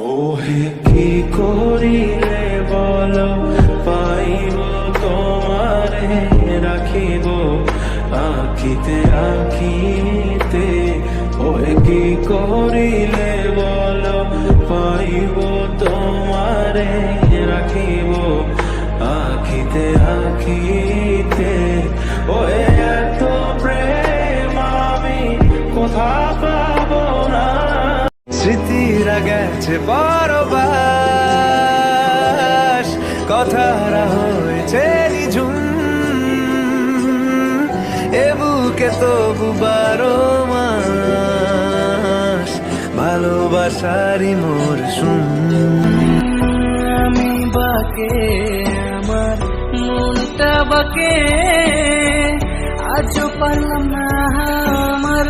ওহে কি করিলে বলো পাইব তোমারে রাখিব আখিতে আখিতে। ওহে কি করিলে বলো পাইব তোমারে রাখিব আখিতে আখিতে। ওহে এত প্রেম আমি কোথা পাবো না। স্মৃতিরা গেছে পরবাস, কথারা হয়েছে নিঝুম, এ বুকে তবু 12 মাস ভালোবাসারই মরশুম। আমি বাকে আমার মনটা বাকে, আজও পারলাম না আমার